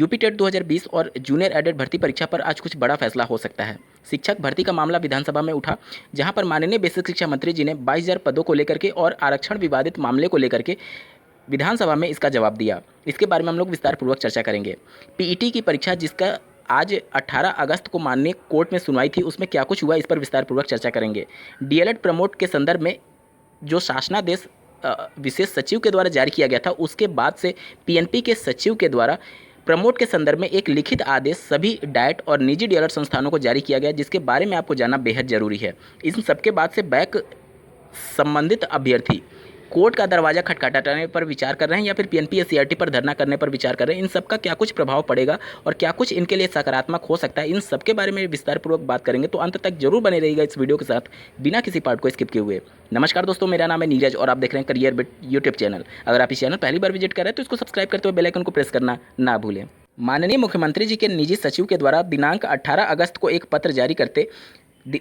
UP TET 2020 और junior added भर्ती परीक्षा पर आज कुछ बड़ा फैसला हो सकता है। शिक्षक भर्ती का मामला विधानसभा में उठा, जहां पर माननीय बेसिक शिक्षा मंत्री जी ने 22,000 पदों को लेकर के और आरक्षण विवादित मामले को लेकर के विधानसभा में इसका जवाब दिया। इसके बारे में हम लोग विस्तार पूर्वक चर्चा करेंगे। पीईटी की परीक्षा जिसका आज 18 अगस्त को माननीय कोर्ट में सुनवाई थी, उसमें क्या कुछ हुआ, इस पर विस्तार पूर्वक चर्चा करेंगे। डीएलएड प्रमोट के संदर्भ में जो शासनादेश विशेष सचिव के द्वारा जारी किया गया था, उसके बाद से पीएनपी के सचिव के द्वारा प्रमोट के संदर्भ में एक लिखित आदेश सभी डाइट और निजी डीएलएड संस्थानों को जारी किया गया, जिसके बारे में आपको जानना बेहद जरूरी है। इन सबके बाद से बैक संबंधित अभ्यर्थी कोर्ट का दरवाजा खटखटाने पर विचार कर रहे हैं या फिर पीएनपी या सीआरटी पर धरना करने पर विचार कर रहे हैं। इन सब का क्या कुछ प्रभाव पड़ेगा और क्या कुछ इनके लिए सकारात्मक हो सकता है, इन सब के बारे में विस्तार पूर्वक बात करेंगे। तो अंत तक जरूर बने रहिएगा इस वीडियो के साथ, बिना किसी पार्ट को स्किप किए हुए। नमस्कार दोस्तों, मेरा नाम है नीरज और आप देख रहे हैं करियर बिट यूट्यूब चैनल। अगर आप इस चैनल पहली बार विजिट कर रहे हैं तो इसको सब्सक्राइब करते हुए बेल आइकन को प्रेस करना ना भूलें। माननीय मुख्यमंत्री जी के निजी सचिव के द्वारा दिनांक 18 अगस्त को एक पत्र जारी करते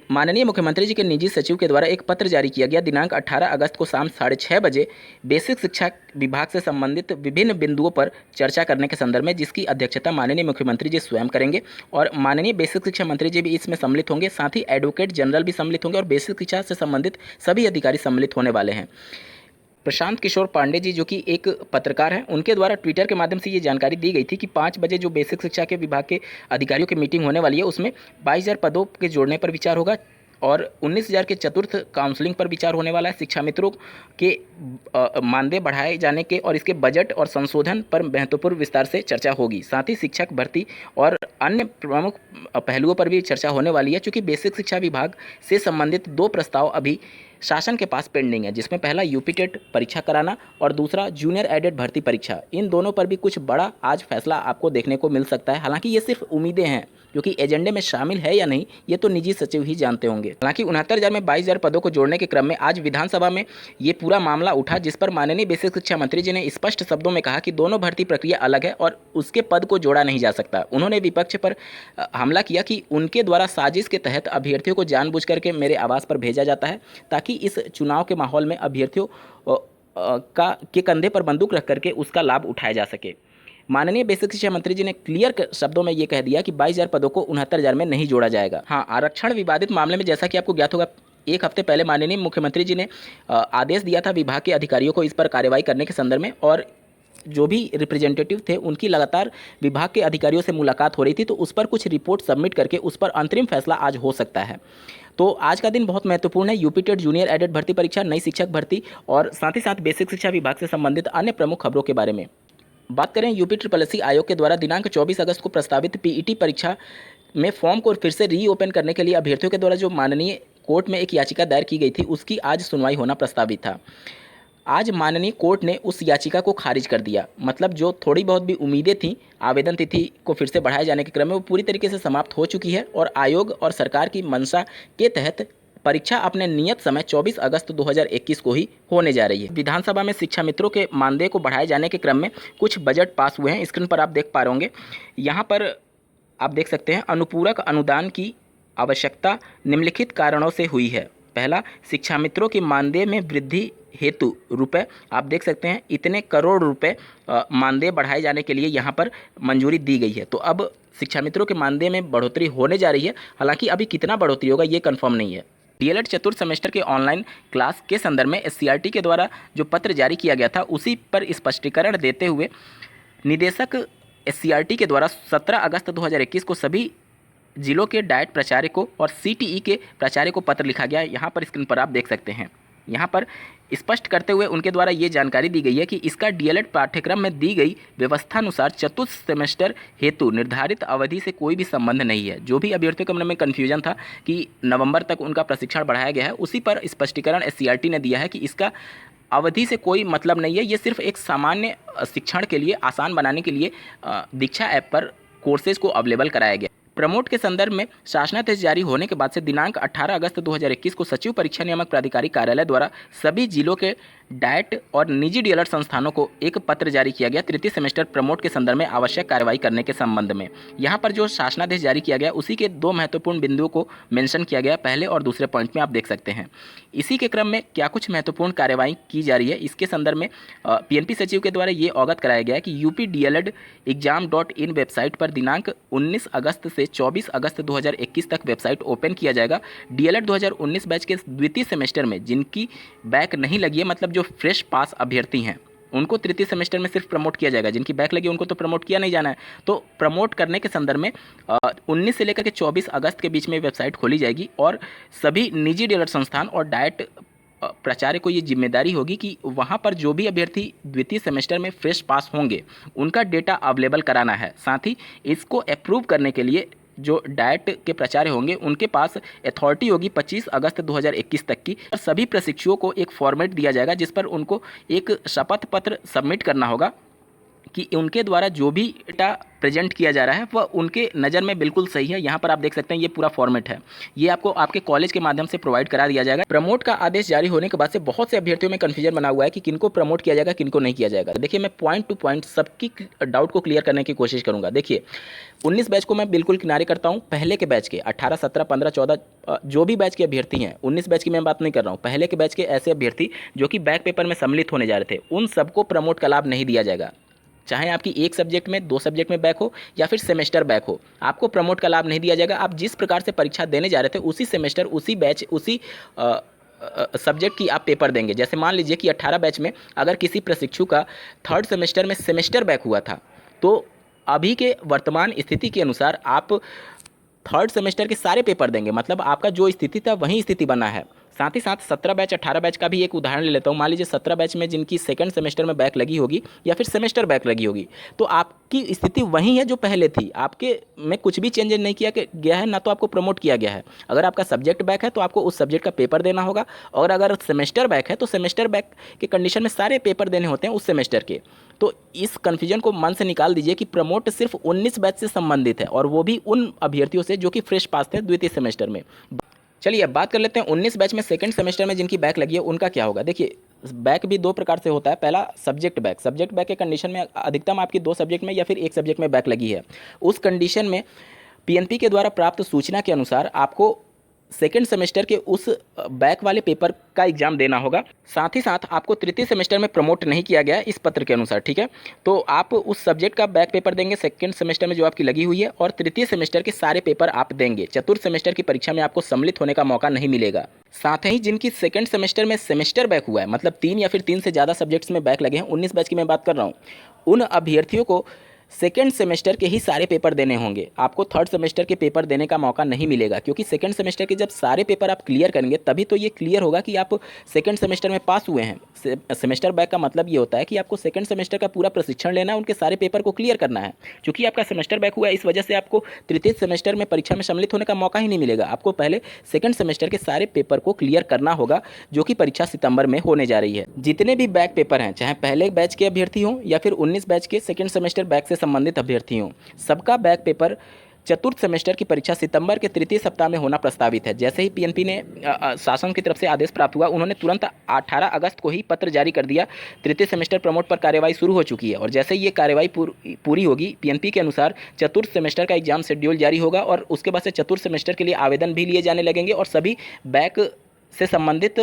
माननीय मुख्यमंत्री जी के निजी सचिव के द्वारा एक पत्र जारी किया गया। दिनांक 18 अगस्त को शाम 6:30 बजे बेसिक शिक्षा विभाग से संबंधित विभिन्न बिंदुओं पर चर्चा करने के संदर्भ में, जिसकी अध्यक्षता माननीय मुख्यमंत्री जी स्वयं करेंगे और माननीय बेसिक शिक्षा मंत्री जी भी इसमें सम्मिलित होंगे। साथ ही एडवोकेट जनरल भी सम्मिलित होंगे और बेसिक शिक्षा से संबंधित सभी अधिकारी सम्मिलित होने वाले हैं। प्रशांत किशोर पांडे जी, जो कि एक पत्रकार हैं, उनके द्वारा ट्विटर के माध्यम से ये जानकारी दी गई थी कि 5 बजे जो बेसिक शिक्षा के विभाग के अधिकारियों की मीटिंग होने वाली है, उसमें 22,000 पदों के जोड़ने पर विचार होगा और 19,000 के चतुर्थ काउंसलिंग पर विचार होने वाला है। शिक्षा मित्रों के मानदेय बढ़ाए जाने के और इसके बजट और संशोधन पर महत्वपूर्ण विस्तार से चर्चा होगी। साथ ही शिक्षक भर्ती और अन्य प्रमुख पहलुओं पर भी चर्चा होने वाली है, चूँकि बेसिक शिक्षा विभाग से संबंधित 2 प्रस्ताव अभी शासन के पास पेंडिंग है, जिसमें पहला यूपी टेट परीक्षा कराना और दूसरा जूनियर एडेड भर्ती परीक्षा। इन दोनों पर भी कुछ बड़ा आज फैसला आपको देखने को मिल सकता है। हालांकि ये सिर्फ उम्मीदें हैं, क्योंकि एजेंडे में शामिल है या नहीं ये तो निजी सचिव ही जानते होंगे। हालांकि 69,000 में 22,000 पदों को जोड़ने के क्रम में आज विधानसभा में ये पूरा मामला उठा, जिस पर माननीय बेसिक शिक्षा मंत्री जी ने स्पष्ट शब्दों में कहा कि दोनों भर्ती प्रक्रिया अलग है और उसके पद को जोड़ा नहीं जा सकता। उन्होंने विपक्ष पर हमला किया कि उनके द्वारा साजिश के तहत अभ्यर्थियों को जानबूझ करके मेरे आवास पर भेजा जाता है, ताकि इस चुनाव के माहौल में अभ्यर्थियों के कंधे पर बंदूक रख करके उसका लाभ उठाया जा सके। माननीय बेसिक शिक्षा मंत्री जी ने क्लियर शब्दों में ये कह दिया कि 22,000 पदों को 69,000 में नहीं जोड़ा जाएगा। हाँ, आरक्षण विवादित मामले में जैसा कि आपको ज्ञात होगा, एक हफ्ते पहले माननीय मुख्यमंत्री जी ने आदेश दिया था विभाग के अधिकारियों को इस पर कार्रवाई करने के संदर्भ में, और जो भी रिप्रेजेंटेटिव थे उनकी लगातार विभाग के अधिकारियों से मुलाकात हो रही थी, तो उस पर कुछ रिपोर्ट सबमिट करके उस पर अंतरिम फैसला आज हो सकता है। तो आज का दिन बहुत महत्वपूर्ण है। यूपी टेट जूनियर एडेड भर्ती परीक्षा, नई शिक्षक भर्ती और साथ ही साथ बेसिक शिक्षा विभाग से संबंधित अन्य प्रमुख खबरों के बारे में बात करें। यूपी ट्रिपल आयोग के द्वारा दिनांक 24 अगस्त को प्रस्तावित पीईटी परीक्षा में फॉर्म को फिर से रीओपन करने के लिए अभ्यर्थियों के द्वारा जो माननीय कोर्ट में एक याचिका दायर की गई थी, उसकी आज सुनवाई होना प्रस्तावित था। आज माननीय कोर्ट ने उस याचिका को खारिज कर दिया। मतलब जो थोड़ी बहुत भी उम्मीदें थीं आवेदन तिथि को फिर से बढ़ाए जाने के क्रम में, वो पूरी तरीके से समाप्त हो चुकी है और आयोग और सरकार की मंशा के तहत परीक्षा अपने नियत समय 24 अगस्त 2021 को ही होने जा रही है। विधानसभा में शिक्षा मित्रों के मानदेय को बढ़ाए जाने के क्रम में कुछ बजट पास हुए हैं। स्क्रीन पर आप देख पा रहे होंगे, यहाँ पर आप देख सकते हैं अनुपूरक अनुदान की आवश्यकता निम्नलिखित कारणों से हुई है। पहला, शिक्षा मित्रों के मानदेय में वृद्धि हेतु रुपए, आप देख सकते हैं इतने करोड़ रुपए मानदेय बढ़ाए जाने के लिए यहाँ पर मंजूरी दी गई है। तो अब शिक्षा मित्रों के मानदेय में बढ़ोतरी होने जा रही है। हालांकि अभी कितना बढ़ोतरी होगा ये कंफर्म नहीं है। डीएलएड चतुर्थ सेमेस्टर के ऑनलाइन क्लास के संदर्भ में एससीईआरटी के द्वारा जो पत्र जारी किया गया था, उसी पर स्पष्टीकरण देते हुए निदेशक एससीईआरटी के द्वारा 17 अगस्त 2021 को सभी जिलों के डाइट प्राचार्य को और सीटीई के प्राचार्य को पत्र लिखा गया। यहाँ पर स्क्रीन पर आप देख सकते हैं। यहाँ पर स्पष्ट करते हुए उनके द्वारा ये जानकारी दी गई है कि इसका डीएलएड पाठ्यक्रम में दी गई व्यवस्थानुसार चतुर्थ सेमेस्टर हेतु निर्धारित अवधि से कोई भी संबंध नहीं है। जो भी अभ्यर्थियों के मन में कन्फ्यूजन था कि नवंबर तक उनका प्रशिक्षण बढ़ाया गया है, उसी पर स्पष्टीकरण एससीईआरटी ने दिया है कि इसका अवधि से कोई मतलब नहीं है। ये सिर्फ एक सामान्य शिक्षण के लिए आसान बनाने के लिए दीक्षा ऐप पर कोर्सेज को अवेलेबल कराया गया। प्रमोट के संदर्भ में शासनादेश जारी होने के बाद से दिनांक 18 अगस्त 2021 को सचिव परीक्षा नियामक प्राधिकारी कार्यालय द्वारा सभी जिलों के डाइट और निजी डीएलएड संस्थानों को एक पत्र जारी किया गया तृतीय सेमेस्टर प्रमोट के संदर्भ में आवश्यक कार्रवाई करने के संबंध में। यहाँ पर जो शासनादेश जारी किया गया उसी के दो महत्वपूर्ण बिंदुओं को मेंशन किया गया, पहले और दूसरे पॉइंट में आप देख सकते हैं। इसी के क्रम में क्या कुछ महत्वपूर्ण कार्रवाई की जा रही है, इसके संदर्भ में पीएनपी सचिव के द्वारा ये अवगत कराया गया कि updledexam.in वेबसाइट पर दिनांक 19 अगस्त से 24 अगस्त 2021 तक वेबसाइट ओपन किया जाएगा। डीएलएड 2019 बैच के द्वितीय सेमेस्टर में जिनकी बैक नहीं लगी है, मतलब जो फ्रेश पास अभ्यर्थी हैं, उनको तृतीय सेमेस्टर में सिर्फ प्रमोट किया जाएगा। जिनकी बैक लगी उनको तो प्रमोट किया नहीं जाना है। तो प्रमोट करने के संदर्भ में 19 से लेकर के 24 अगस्त के बीच में वेबसाइट खोली जाएगी और सभी निजी डीएलएड संस्थान और डाइट प्राचार्य को ये जिम्मेदारी होगी कि वहाँ पर जो भी अभ्यर्थी द्वितीय सेमेस्टर में फ्रेश पास होंगे उनका डेटा अवेलेबल कराना है। साथ ही इसको अप्रूव करने के लिए जो डाइट के प्राचार्य होंगे उनके पास अथॉरिटी होगी 25 अगस्त 2021 तक की। और सभी प्रशिक्षुओं को एक फॉर्मेट दिया जाएगा जिस पर उनको एक शपथ पत्र सबमिट करना होगा कि उनके द्वारा जो भी डेटा प्रेजेंट किया जा रहा है वह उनके नज़र में बिल्कुल सही है। यहाँ पर आप देख सकते हैं ये पूरा फॉर्मेट है, ये आपको आपके कॉलेज के माध्यम से प्रोवाइड करा दिया जाएगा। प्रमोट का आदेश जारी होने के बाद से बहुत से अभ्यर्थियों में कन्फ्यूजन बना हुआ है कि किनको प्रमोट किया जाएगा, किनको नहीं किया जाएगा। देखिए, मैं पॉइंट टू पॉइंट सबकी डाउट को क्लियर करने की कोशिश करूँगा। देखिए, 19 बैच को मैं बिल्कुल किनारे करता हूँ। पहले के बैच के 18, 17, 15, 14 जो भी बैच के अभ्यर्थी हैं, 19 बैच की मैं बात नहीं कर रहा हूँ, पहले के बैच के ऐसे अभ्यर्थी जो कि बैक पेपर में सम्मिलित होने जा रहे थे, उन सबको प्रमोट का लाभ नहीं दिया जाएगा। चाहे आपकी एक सब्जेक्ट में, 2 सब्जेक्ट में बैक हो या फिर सेमेस्टर बैक हो, आपको प्रमोट का लाभ नहीं दिया जाएगा। आप जिस प्रकार से परीक्षा देने जा रहे थे उसी सेमेस्टर, उसी बैच, उसी सब्जेक्ट की आप पेपर देंगे। जैसे मान लीजिए कि 18 बैच में अगर किसी प्रशिक्षु का 3rd सेमेस्टर में सेमेस्टर बैक हुआ था, तो अभी के वर्तमान स्थिति के अनुसार आप 3rd सेमेस्टर के सारे पेपर देंगे। मतलब आपका जो स्थिति था वही स्थिति बना है। साथ ही साथ 17 बैच, 18 बैच का भी एक उदाहरण ले लेता हूँ। मान लीजिए 17 बैच में जिनकी 2nd सेमेस्टर में बैक लगी होगी या फिर सेमेस्टर बैक लगी होगी, तो आपकी स्थिति वही है जो पहले थी। आपके में कुछ भी चेंज नहीं किया गया है, ना तो आपको प्रमोट किया गया है। अगर आपका सब्जेक्ट बैक है तो आपको उस सब्जेक्ट का पेपर देना होगा, और अगर सेमेस्टर बैक है तो सेमेस्टर बैक के कंडीशन में सारे पेपर देने होते हैं उस सेमेस्टर के। तो इस कन्फ्यूजन को मन से निकाल दीजिए कि प्रमोट सिर्फ 19 बैच से संबंधित है, और वो भी उन अभ्यर्थियों से जो कि फ्रेश पास थे द्वितीय सेमेस्टर में। चलिए अब बात कर लेते हैं 19 बैच में 2nd सेमेस्टर में जिनकी बैक लगी है उनका क्या होगा। देखिए, बैक भी 2 प्रकार से होता है। पहला सब्जेक्ट बैक। सब्जेक्ट बैक के कंडीशन में अधिकतम आपकी 2 सब्जेक्ट में या फिर 1 सब्जेक्ट में बैक लगी है। उस कंडीशन में पीएनपी के द्वारा प्राप्त सूचना के अनुसार आपको 2nd सेमेस्टर के उस बैक वाले पेपर का एग्जाम देना होगा। साथ ही साथ आपको तृतीय सेमेस्टर में प्रमोट नहीं किया गया इस पत्र के अनुसार, ठीक है। तो आप उस सब्जेक्ट का बैक पेपर देंगे 2nd सेमेस्टर में जो आपकी लगी हुई है, और तृतीय सेमेस्टर के सारे पेपर आप देंगे। चतुर्थ सेमेस्टर की परीक्षा में आपको सम्मिलित होने का मौका नहीं मिलेगा। साथ ही जिनकी 2nd सेमेस्टर में सेमेस्टर बैक हुआ है, मतलब 3 या फिर 3 से ज़्यादा सब्जेक्ट्स में बैक लगे हैं, 19 बैच की मैं बात कर रहा हूँ, उन अभ्यर्थियों को 2nd सेमेस्टर के ही सारे पेपर देने होंगे। आपको 3rd सेमेस्टर के पेपर देने का मौका नहीं मिलेगा, क्योंकि 2nd सेमेस्टर के जब सारे पेपर आप क्लियर करेंगे तभी तो ये क्लियर होगा कि आप 2nd सेमेस्टर में पास हुए हैं। सेमेस्टर बैक का मतलब ये होता है कि आपको 2nd सेमेस्टर का पूरा प्रशिक्षण लेना है, उनके सारे पेपर को क्लियर करना है। क्योंकि आपका सेमेस्टर बैक हुआ है, इस वजह से आपको तृतीय सेमेस्टर में परीक्षा में सम्मिलित होने का मौका ही नहीं मिलेगा। आपको पहले 2nd सेमेस्टर के सारे पेपर को क्लियर करना होगा, जो कि परीक्षा सितंबर में होने जा रही है। जितने भी बैक पेपर हैं, चाहे पहले बैच के अभ्यर्थी हों या फिर 19 बैच के 2nd सेमेस्टर बैक से संबंधित अभ्यर्थी, सबका बैक पेपर चतुर्थ सेमेस्टर की परीक्षा सितंबर के तृतीय सप्ताह में होना प्रस्तावित है। जैसे ही पीएनपी ने शासन की तरफ से आदेश प्राप्त हुआ, उन्होंने तुरंत 18 अगस्त को ही पत्र जारी कर दिया। तृतीय सेमेस्टर प्रमोट पर कार्यवाही शुरू हो चुकी है, और जैसे ही ये कार्यवाही पूरी होगी, पीएनपी के अनुसार चतुर्थ सेमेस्टर का एग्जाम शेड्यूल जारी होगा, और उसके बाद से चतुर्थ सेमेस्टर के लिए आवेदन भी लिए जाने लगेंगे, और सभी बैक से संबंधित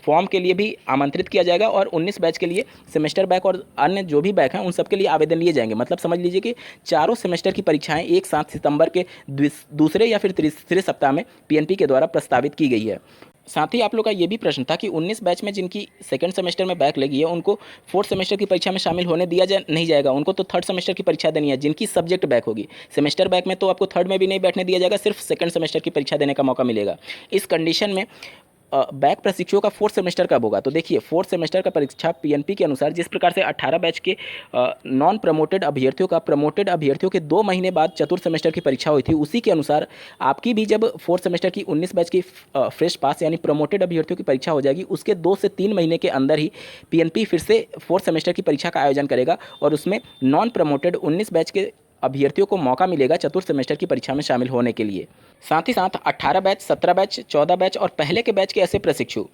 फॉर्म के लिए भी आमंत्रित किया जाएगा, और 19 बैच के लिए सेमेस्टर बैक और अन्य जो भी बैक हैं उन सब के लिए आवेदन लिए जाएंगे। मतलब समझ लीजिए कि चारों सेमेस्टर की परीक्षाएं एक साथ सितंबर के दूसरे या फिर तीसरे सप्ताह में पीएनपी के द्वारा प्रस्तावित की गई है। साथ ही आप लोग का ये भी प्रश्न था कि 19 बैच में जिनकी 2nd सेमेस्टर में बैक लगी है उनको 4th सेमेस्टर की परीक्षा में शामिल होने दिया नहीं जाएगा, उनको तो 3rd सेमेस्टर की परीक्षा देनी है जिनकी सब्जेक्ट बैक होगी। सेमेस्टर बैक में तो आपको 3rd में भी नहीं बैठने दिया जाएगा, सिर्फ 2nd सेमेस्टर की परीक्षा देने का मौका मिलेगा। इस कंडीशन में बैक प्रशिक्षुओं का 4th सेमेस्टर कब होगा, तो देखिए 4th सेमेस्टर का परीक्षा पीएनपी के अनुसार जिस प्रकार से 18 बैच के नॉन प्रमोटेड अभ्यर्थियों का प्रमोटेड अभ्यर्थियों के 2 महीने बाद चतुर्थ सेमेस्टर की परीक्षा हुई थी, उसी के अनुसार आपकी भी जब 4th सेमेस्टर की 19 बैच की फ्रेश पास यानी प्रमोटेड अभ्यर्थियों की परीक्षा हो जाएगी, उसके 2 से 3 महीने के अंदर ही पीएनपी फिर से 4th सेमेस्टर की परीक्षा का आयोजन करेगा, और उसमें नॉन प्रमोटेड 19 बैच के अभ्यर्थियों को मौका मिलेगा चतुर्थ सेमेस्टर की परीक्षा में शामिल होने के लिए। साथ ही साथ 18 बैच, 17 बैच, 14 बैच और पहले के बैच के ऐसे प्रशिक्षु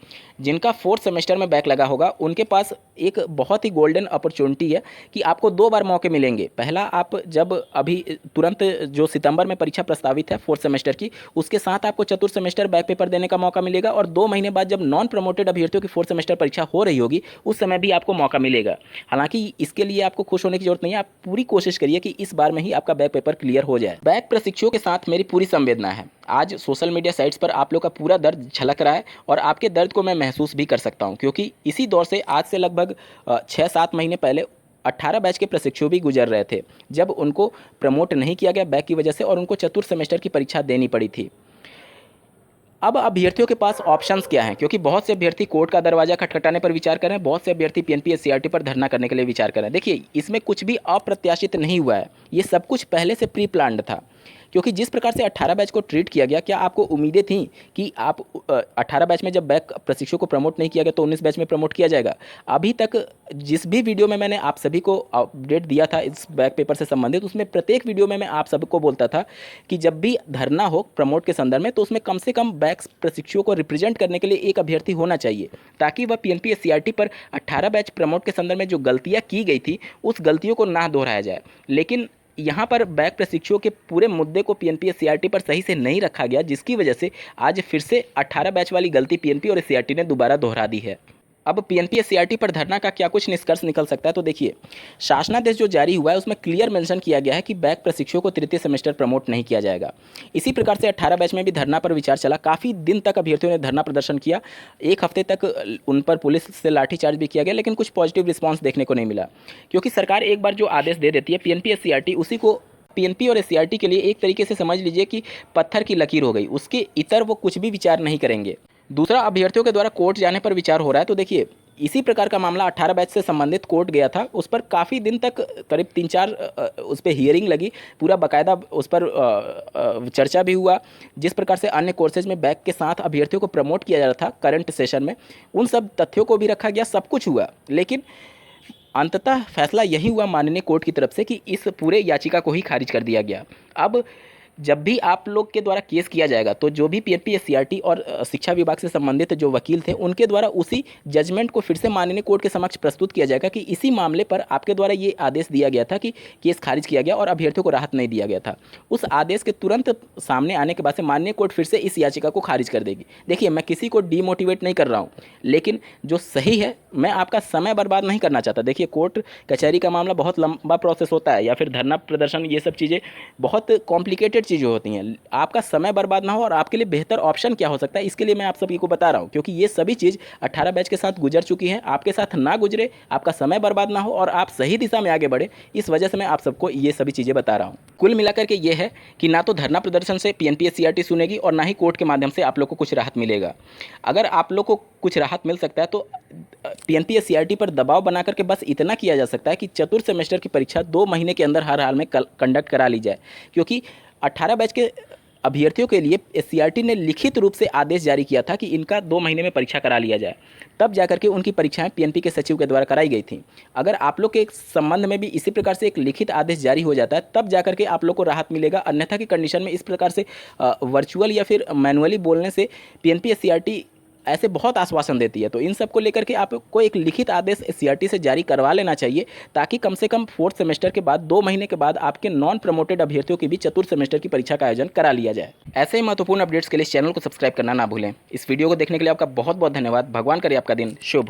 जिनका फोर्थ सेमेस्टर में बैक लगा होगा, उनके पास एक बहुत ही गोल्डन अपॉर्चुनिटी है कि आपको 2 बार मौके मिलेंगे। पहला, आप जब अभी तुरंत जो सितंबर में परीक्षा प्रस्तावित है फोर्थ सेमेस्टर की, उसके साथ आपको चतुर्थ सेमेस्टर बैक पेपर देने का मौका मिलेगा और 2 महीने बाद जब नॉन प्रमोटेड अभ्यर्थियों की फोर्थ सेमेस्टर परीक्षा हो रही होगी, उस समय भी आपको मौका मिलेगा। हालांकि इसके लिए आपको खुश होने की जरूरत नहीं है, आप पूरी कोशिश करिए कि इस बार में ही आपका बैक पेपर क्लियर हो जाए। बैक प्रशिक्षुओं के साथ मेरी पूरी संवेदना है। आज सोशल मीडिया साइट्स पर आप लोग का पूरा दर्द झलक रहा है और आपके दर्द को मैं महसूस भी कर सकता हूं, क्योंकि इसी दौर से आज से लगभग 6-7 महीने पहले 18 बैच के प्रशिक्षु भी गुजर रहे थे, जब उनको प्रमोट नहीं किया गया बैक की वजह से और उनको चतुर्थ सेमेस्टर की परीक्षा देनी पड़ी थी। अब अभ्यर्थियों के पास ऑप्शंस क्या हैं, क्योंकि बहुत से अभ्यर्थी कोर्ट का दरवाजा खटखटाने पर विचार कर रहे हैं, बहुत से अभ्यर्थी पीएनपी एससीईआरटी पर धरना करने के लिए विचार कर रहे हैं। देखिए, इसमें कुछ भी अप्रत्याशित नहीं हुआ है, ये सब कुछ पहले से प्री प्लान्ड था। क्योंकि जिस प्रकार से 18 बैच को ट्रीट किया गया, क्या आपको उम्मीदें थी कि आप 18 बैच में जब बैक प्रशिक्षु को प्रमोट नहीं किया गया तो 19 बैच में प्रमोट किया जाएगा? अभी तक जिस भी वीडियो में मैंने आप सभी को अपडेट दिया था इस बैक पेपर से संबंधित, उसमें प्रत्येक वीडियो में मैं आप सबको बोलता था कि जब भी धरना हो प्रमोट के संदर्भ में, तो उसमें कम से कम बैक प्रशिक्षुओं को रिप्रेजेंट करने के लिए एक अभ्यर्थी होना चाहिए, ताकि वह पीएनपी एससीईआरटी पर 18 बैच प्रमोट के संदर्भ में जो गलतियाँ की गई थी उस गलतियों को ना दोहराया जाए। लेकिन यहाँ पर बैक प्रशिक्षुओं के पूरे मुद्दे को पीएनपी एससीईआरटी पर सही से नहीं रखा गया, जिसकी वजह से आज फिर से 18 बैच वाली गलती पीएनपी और एससीईआरटी ने दोबारा दोहरा दी है। अब पीएनपी एससीईआरटी पर धरना का क्या कुछ निष्कर्ष निकल सकता है? तो देखिए, शासनादेश जो जारी हुआ है उसमें क्लियर मेंशन किया गया है कि बैक प्रशिक्षुओं को तृतीय सेमेस्टर प्रमोट नहीं किया जाएगा। इसी प्रकार से 18 बैच में भी धरना पर विचार चला, काफ़ी दिन तक अभ्यर्थियों ने धरना प्रदर्शन किया, 1 हफ्ते तक उन पर पुलिस से लाठीचार्ज भी किया गया, लेकिन कुछ पॉजिटिव रिस्पॉन्स देखने को नहीं मिला। क्योंकि सरकार एक बार जो आदेश दे देती है, पीएनपी एससीईआरटी उसी को पीएनपी और एससीईआरटी के लिए एक तरीके से समझ लीजिए कि पत्थर की लकीर हो गई, उसके इतर वो कुछ भी विचार नहीं करेंगे। दूसरा, अभ्यर्थियों के द्वारा कोर्ट जाने पर विचार हो रहा है। तो देखिए, इसी प्रकार का मामला 18 बैच से संबंधित कोर्ट गया था, उस पर काफ़ी दिन तक करीब 3-4 उस पर हियरिंग लगी, पूरा बाकायदा उस पर चर्चा भी हुआ। जिस प्रकार से अन्य कोर्सेज में बैक के साथ अभ्यर्थियों को प्रमोट किया जा रहा था करंट सेशन में, उन सब तथ्यों को भी रखा गया, सब कुछ हुआ। लेकिन अंततः फैसला यही हुआ माननीय कोर्ट की तरफ से कि इस पूरे याचिका को ही खारिज कर दिया गया। अब जब भी आप लोग के द्वारा केस किया जाएगा, तो जो भी पीएनपी एससीईआरटी और शिक्षा विभाग से संबंधित जो वकील थे, उनके द्वारा उसी जजमेंट को फिर से माननीय कोर्ट के समक्ष प्रस्तुत किया जाएगा कि इसी मामले पर आपके द्वारा ये आदेश दिया गया था कि केस खारिज किया गया और अभ्यर्थियों को राहत नहीं दिया गया था। उस आदेश के तुरंत सामने आने के बाद से माननीय कोर्ट फिर से इस याचिका को खारिज कर देगी। देखिए, मैं किसी को डीमोटिवेट नहीं कर रहा हूँ, लेकिन जो सही है, मैं आपका समय बर्बाद नहीं करना चाहता। देखिए, कोर्ट कचहरी का मामला बहुत लंबा प्रोसेस होता है, या फिर धरना प्रदर्शन, ये सब चीज़ें बहुत कॉम्प्लिकेटेड चीज़ें होती हैं। आपका समय बर्बाद ना हो और आपके लिए बेहतर ऑप्शन क्या हो सकता है, इसके लिए मैं आप सभी को बता रहा हूं, क्योंकि ये सभी चीज़ 18 बैच के साथ गुजर चुकी हैं। आपके साथ ना गुजरे, आपका समय बर्बाद ना हो और आप सही दिशा में आगे बढ़े, इस वजह से मैं आप सबको ये सभी चीज़ें बता रहा हूँ। कुल मिलाकर के ये है कि ना तो धरना प्रदर्शन से पीएनपी एससीईआरटी सुनेगी और ना ही कोर्ट के माध्यम से आप लोग को कुछ राहत मिलेगा। अगर आप लोग को कुछ राहत मिल सकता है तो पीएनपी एससीईआरटी पर दबाव बना करके बस इतना किया जा सकता है कि चतुर्थ सेमेस्टर की परीक्षा 2 महीने के अंदर हर हाल में कंडक्ट करा ली जाए। क्योंकि 18 बैच के अभ्यर्थियों के लिए एससीईआरटी ने लिखित रूप से आदेश जारी किया था कि इनका 2 महीने में परीक्षा करा लिया जाए, तब जाकर के उनकी परीक्षाएं पीएनपी के सचिव के द्वारा कराई गई थी। अगर आप लोग के संबंध में भी इसी प्रकार से एक लिखित आदेश जारी हो जाता है, तब जाकर के आप लोग को राहत मिलेगा। अन्यथा की कंडीशन में इस प्रकार से वर्चुअल या फिर मैनुअली बोलने से पीएनपी एससीईआरटी ऐसे बहुत आश्वासन देती है। तो इन सब को लेकर के आपको एक लिखित आदेश एससीईआरटी से जारी करवा लेना चाहिए, ताकि कम से कम फोर्थ सेमेस्टर के बाद 2 महीने के बाद आपके नॉन प्रमोटेड अभ्यर्थियों की भी चतुर्थ सेमेस्टर की परीक्षा का आयोजन करा लिया जाए। ऐसे ही महत्वपूर्ण अपडेट्स के लिए इस चैनल को सब्सक्राइब करना ना भूलें। इस वीडियो को देखने के लिए आपका बहुत बहुत धन्यवाद। भगवान करे आपका दिन शुभ हो।